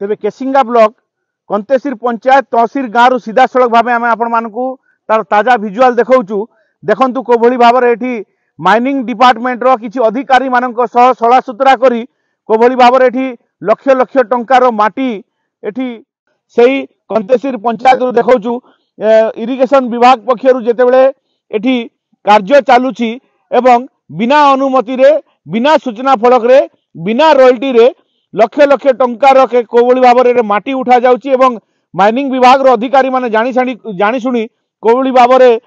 तेबे केसिंगा ब्लॉक कंतेसिर पंचायत तहसील गाँव सीधा सड़क भाव आम आपण तार ताजा भिजुआल देखु देखु को भाव में माइनिंग डिपार्टमेंट रो किसी अधिकारी मानक सला सुतरा करी को भाव में लक्ष लक्ष टंकार माटी एठी सही कंतेसिर पंचायत देखु इरिगेशन विभाग पक्षर जितेबले एठी कार्य चालुची एवं बिना अनुमति रे बिना सूचना फलक रे बिना रॉयल्टी रे लक्ष लक्ष टंकार कोभली भाव में माटी उठा जाउची एवं माइनिंग विभाग रो अधिकारी माने जानी शुणी कोभली भाव में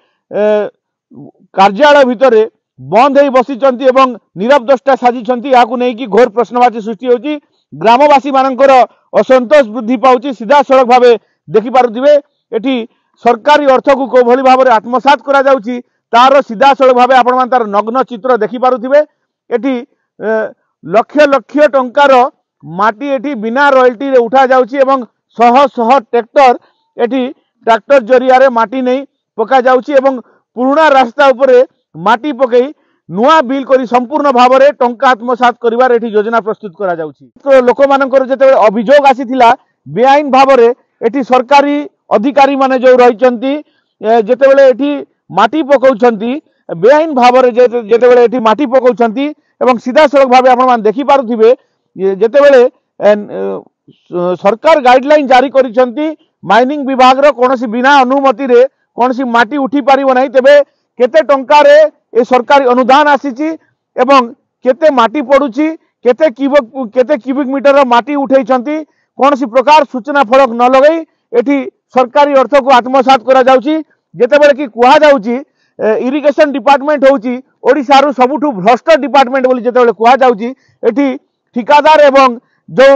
कार्यालय भितर बंद हो बसिचंती एवं नीरव दृष्टा साजिचंती याकू नहीं कि घोर प्रश्नवाची सृष्टि होची ग्रामवासी मानकर असंतोष वृद्धि पाउची सीधा सड़क भाव देखि पारुथिबे एठी सरकारी अर्थ को कोभली भाव में आत्मसात करा जाउची तार सीधा सड़क भाव आपण मान तार नग्न चित्र देखि पारुथिबे एठी लक्ष लक्ष टंकार माटी एठी बिना रॉयल्टी रे उठा जाउची एवं शह शह ट्रैक्टर जरिया रे माटी नहीं पका जाउची एवं पुराना रास्ता उपरे माटी पकई नुआ बिल करी संपूर्ण भाव में टंका आत्मसात करिवार एठी योजना प्रस्तुत करा जाउची। तो लोक मानकर जेते अभियोग आसीथिला बेआईन भाव में एठी सरकारी अधिकारी माने जो रहिचंती जेतेबेले एठी माटी पकाउछंती बेआईन भाव में जेतेबेले एठी माटी पकाउछंती एवं सीधा सड़क भाव आपण मान देखि पारुथिबे जेतेबेले सरकार गाइडलाइन जारी करिसंती माइनिंग विभाग रो कोनोसी बिना अनुमति रे कोनोसी माटी उठी पारिबो नाही तेबे केते टंका रे ए सरकारी अनुदान आसीची एवं केते माटी पडुची केते क्यूबिक मीटर माटी उठेइछंती कोनोसी प्रकार सूचना फलक न लगई एठी सरकारी अर्थ को आत्मसात करा जाउची जेतेबेले कि कुहा जाउची इरिगेशन डिपार्टमेंट होउची ओडिसा रो सबुठु भ्रष्ट डिपार्टमेंट बोली जेतेबेले कुहा जाउची एठी ठिकादार एवं जो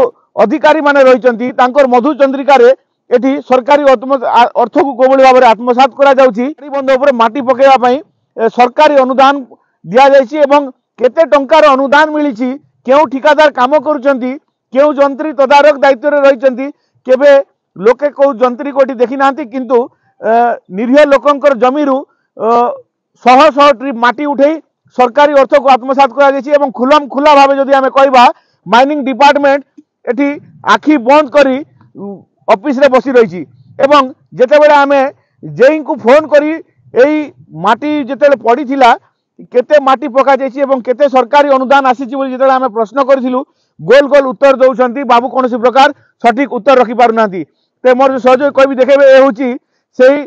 अधिकारी माने रहिचंती तांकर मधु चंद्रिका रे एठी सरकारी अर्थ को कोभली भाव में आत्मसात करा जाउची बंध उपर माटी पकेवा पई सरकारी अनुदान दिया जायछि एवं केते टंकार अनुदान मिलिछि केउ ठिकादार काम करूचंती केउ जंत्री तदारक दायित्व रे रहिचंती केबे लोके को जंत्री कोठी देखि नांती किंतु निरीह लोकंकर जमीरु शह शह ट्रिप माटी उठेई सरकारी अर्थ को आत्मसात करा जायछि एवं खुलम खुला भाव जदि आमे कहबा माइनिंग डिपार्टमेंट एठी आखि बंद करी ऑफिस रे बसी रही एवं जेतेबेले आमे जेई को फोन करी एई माटी जेतेबेले पड़ी थिला केते माटी पका जायछि एवं केते सरकारी अनुदान आसीछि बोली जेतेबेले आमे प्रश्न करिथिलु गोल गोल उत्तर दउछंती बाबू कोनोसी प्रकार सठिक उत्तर रखि पारु नांती ते मोर सहयोग कहबी देखेबे ए होची सेई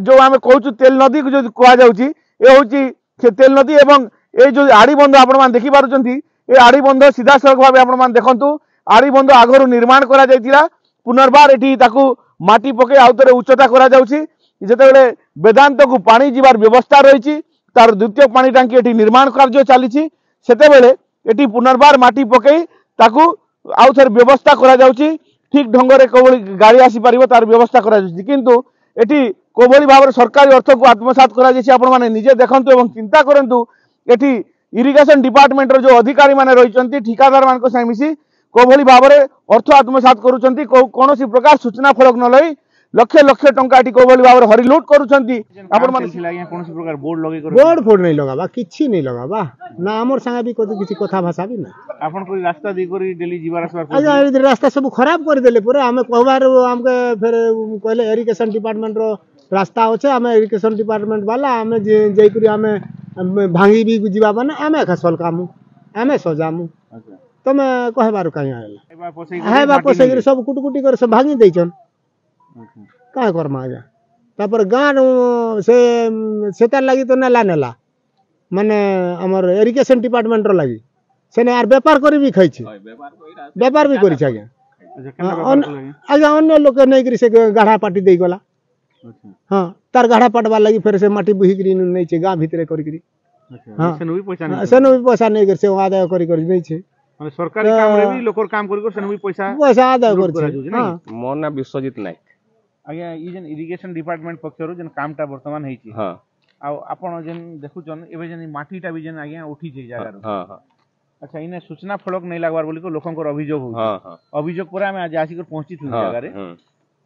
जो आमे कहउछु तेल नदी को जो कुआ जाउछि ए होची तेल नदी एवं ए जो आड़ी बंध आपण मान देखि पारुचंती ए आड़ी बंध सीधा सड़क भाबे आपण मान देखंतु आड़ी बंध आगरु निर्माण करा जायतिला पुनर्बार एठी ताकू माटी पके आउतरे उच्चता करा जाउछि जेतेबेले वेदांत को पानी जीवार व्यवस्था रहिछि तार द्वितीय पानी टांकी एठी निर्माण कार्य चलीछि सेतेबेले एठी पुनर्बार माटी पके ताकू आउथरे व्यवस्था करा जाउछि ठीक ढंग रे कोभली गाड़ी आसी परिबो तार व्यवस्था करा जाउछि किंतु एठी कोभली भाव सरकारी अर्थ को आत्मसात करा जायछि आपण माने निजे देखंतु एवं चिंता करंतु एठी इरिगेशन डिपार्टमेंट रो जो अधिकारी माने रहिचंती ठिकादार मानको साइ मिसी कोभली भाव में अर्थ आत्मसात करुचंती कोनोसी प्रकार सूचना फलक न लई लक्ष लक्ष टंका टी कोभली भाव में हरिलुट करुचंती आपण माने कोनोसी प्रकार बोर्ड लगे बोर्ड फोड़ नहीं लगाबा किछि नहीं लगाबा ना हमर संगे भी किछि कथा भाषा भी ना आपण कोई रास्ता दी करी डेली जीवार आसबार अजा रास्ता सब खराब कर देले पूरा हमें कहबार हमके फिर कहले इरिगेशन डिपार्टमेंट रो रास्ता होचे हमें इरिगेशन डिपार्टमेंट वाला हमें जई करी हमें भांगी भी जीवा बने हमें खसल कामु हमें सजामु तमे कहबार कहीं आइला है बा पोसे सब कुटकुटी कर सब भांगी दैछन का करमा आजा तापर गान से सेतार लागि तो नेला माने हमर इरिगेशन डिपार्टमेंट रो लागि सेने यार व्यापार करी भी खाइ छी व्यापार भी करी छ आगे अन्य लोक नै करी से गाढ़ा पाटी देई गला हां तार गाढ़ा पाटवा लागि फेर से माटी बुही करी नै छै गां भीतरे करी करी हां सेनो भी पैसा नै कर से आदाय करी करी नै छै माने सरकारी काम रे भी लोकर काम करी सेनो भी पैसा आदाय कर छै हां मोर ना विश्वजीत नायक आज्ञा ई जन इरिगेशन डिपार्टमेंट पक्षरु जन कामटा वर्तमान हेई छी हां आ आपण जन देखुचन एबे जन माटीटा भी जन आज्ञा उठी छै जागा रो हां हां अच्छा इने सूचना फलक नहीं लागबार बोली को लोकंकर अभियोग हो हां हां अभियोग पर हम आज आसी कर पहुंची थी जागा रे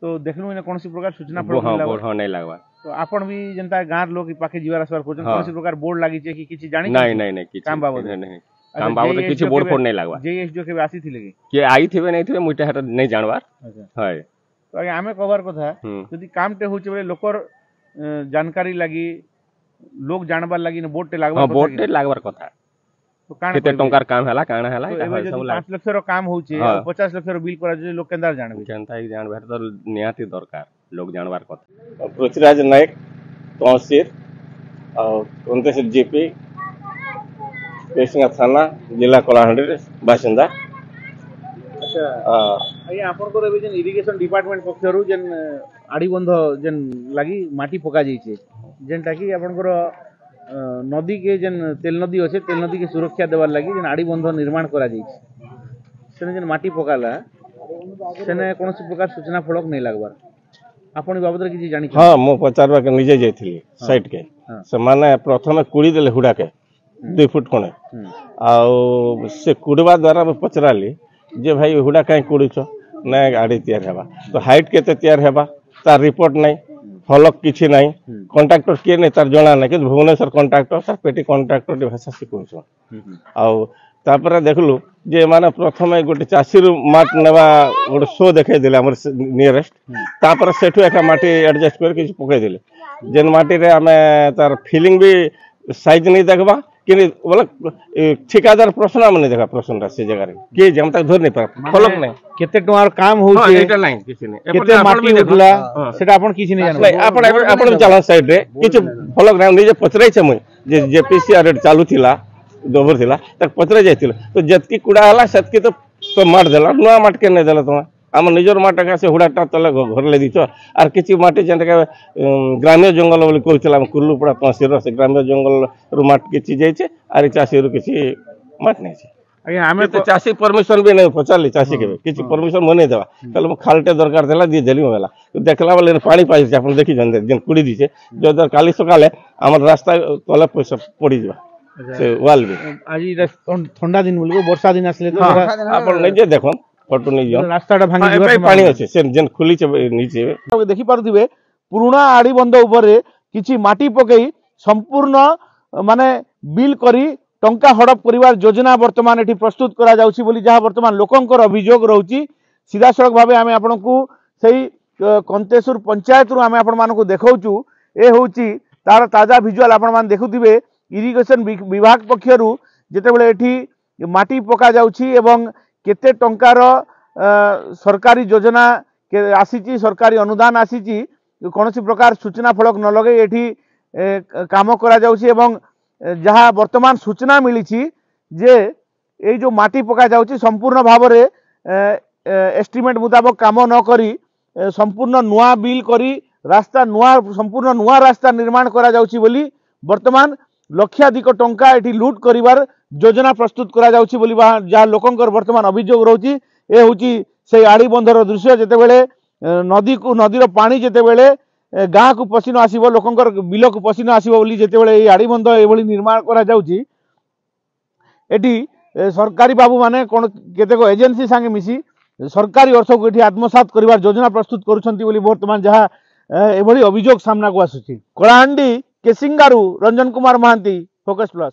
तो देखनु इने कोनसी प्रकार सूचना फलक नहीं लागबार तो आपण भी जनता गांर लोग पाखे जीवार आसबार कोन कोनसी प्रकार बोर्ड लागि छै कि किछि जानि नहीं नहीं नहीं किछि काम बाबत नहीं काम बाबद किसी बोर्ड फोड़ नहीं लगवा जेएस जो केबे आसीथिले कि किए आई थे नहीं थे मुझे हटा नहीं जानवार अच्छा है तो आगे आमे कवर कथा यदि कामटे होचे बेले लोकर जानकारी लगी लोग जानबार लगी बोर्ड टे लागबार हां बोर्ड टे लागबार कथा तो काण केते टंकार काम हला काण हला तो एबे जदि 5 लाख रो काम होचे 50 लाख रो बिल करा जे लोग केंदार जानबे जनता ही जानबार तो नियाती दरकार लोग जानबार कथा पृथ्वीराज नायक तहसील और उनके से जीपी पेशंगा थाना जिला कलाहांडी बासिंदा अच्छा आया आपन को एबे जन इरिगेशन डिपार्टमेंट पक्षरु जन आड़ी बंध जन लागी माटी पका जाइछे जेनटा कि आपन को नदी के जन तेल नदी अच्छे तेल नदी के सुरक्षा देवार लगी जन आड़ी बंध निर्माण करा जाइछे सेने जन माटी पकाला सेने कोनोसी प्रकार सूचना फलक नहीं लागबार आपन बाबद रे किछि जानि हां मो पचारवा के निजे जाइथिली साइड के से माने प्रथम कुड़ी देले हुडा के 2 फुट कोने आ से कुड़वा द्वारा मैं पचराली जे भाई हुडा कहीं कुड़ीछ ना गाड़ी तैयार हेबा तो हाइट केते तैयार हेबा तार रिपोर्ट नहीं फलक किछि नहीं कॉन्ट्रैक्टर के नहीं तार जना नहीं कि भुवनेश्वर कॉन्ट्रैक्टर सर पेटी कॉन्ट्रैक्टर भाषा शिखुछ आ तापर देखलु जे माने प्रथम गोटे चासी माट नेबा गोटे शो देखे दिले हमर नियरेस्ट तापर सेठु एका माटी एडजस्ट कर किछ पकै दिले जेन माटी रे हमें तार फीलिंग भी साइज नहीं देखबा कि बोले ठिकादार प्रश्न हम नहीं देखा प्रश्न से जगह रे के जम तक धर नहीं पर फलक नहीं केते टोर काम होचे एटा नहीं किछि नहीं केते माटी उठला सेटा आपण किछि नहीं जानबो आपण आपण चलन साइड रे किछ फलक नहीं निजे पचराई छ मय जे जेपीसी रेट चालू थिला दोबर थिला तक पचरा जायतिल तो जतकी कुडा हला सतकी तो मार देला नुआ माट के नहीं देला तुम आम निजर माटा का से हुडाटा तले घर ले दीछ आर किछि माटी जेंटा के ग्राम्य जंगल बोली कहउतला हम कुल्लुपड़ा तहसील से ग्राम्य जंगल रु माट किछि जायछे आर चासी रु किछि माट नहीं छे आगे हमें तो चासी परमिशन भी नहीं पचाली चासी के किछि परमिशन मने देबा कल म खालटे दरकार देला दी देली मला देखला वाले पानी पाइ छै अपन देखि जन जेन कुडी दिछे जो दर काली सकाले हमर रास्ता तले पैसा पड़ी जबा से वाल भी आज ठंडा दिन बोलबो वर्षा दिन आसले तो अपन नहीं जे देखो फोटो नहीं जो रास्ताटा भांगी जीवा पानी अछि से जेन खुली छै नीचे देखि पारुथिबे पुराना आड़ी बंध ऊपर किछि माटी पकई संपूर्ण माने बिल करी टंका हड़प करिवार योजना वर्तमान एठी प्रस्तुत करा जाउछि बोली जहा वर्तमान लोकंकर अभियोग रहउछि सीधा सड़क भाबे आमे आपनकु सेही कंतेश्वर पंचायत रु आमे आपन मानकु देखौछु ए होउछि तार ताजा विजुअल आपन मान देखुथिबे इरिगेशन विभाग पक्षरु जेतेबेले एठी माटी पका जाउछि एवं केते टंकार सरकारी योजना के आसीची सरकारी अनुदान आसीची कोनोसी प्रकार सूचना फलक न लगे एठी काम करा जाउछि एवं जहाँ वर्तमान सूचना मिली जे ये जो माटी पका जाउछि संपूर्ण भाव रे एस्टिमेट मुताबक काम न करी संपूर्ण नुआ बिल करी रास्ता नुआ संपूर्ण नुआ रास्ता निर्माण करा जाउछि बोली वर्तमान लक्षाधिक टंका एठी लूट करिवार योजना प्रस्तुत करा जाउछि बोली जहाँ लोकंकर वर्तमान अभियोग रहउछि ए होउछि से आड़ी बंधर दृश्य जेतेबेले नदी को नदीर पानी जेतेबेले गाँ को पसीन आसीबो लोकंकर बिल को पसीन आसीबो बोली जेतेबेले ए आड़ी बंध एभली निर्माण करा जाउछि एठी सरकारी बाबू माने कोन केतेको एजेंसी संगे मिसी सरकारी अर्थ को एठी आत्मसात करिवार योजना प्रस्तुत करूछंती बोली वर्तमान जहाँ एभली अभियोग सामना को आसुछि कलाहांडी केसिंगारू रंजन कुमार महांती फोकस प्लस।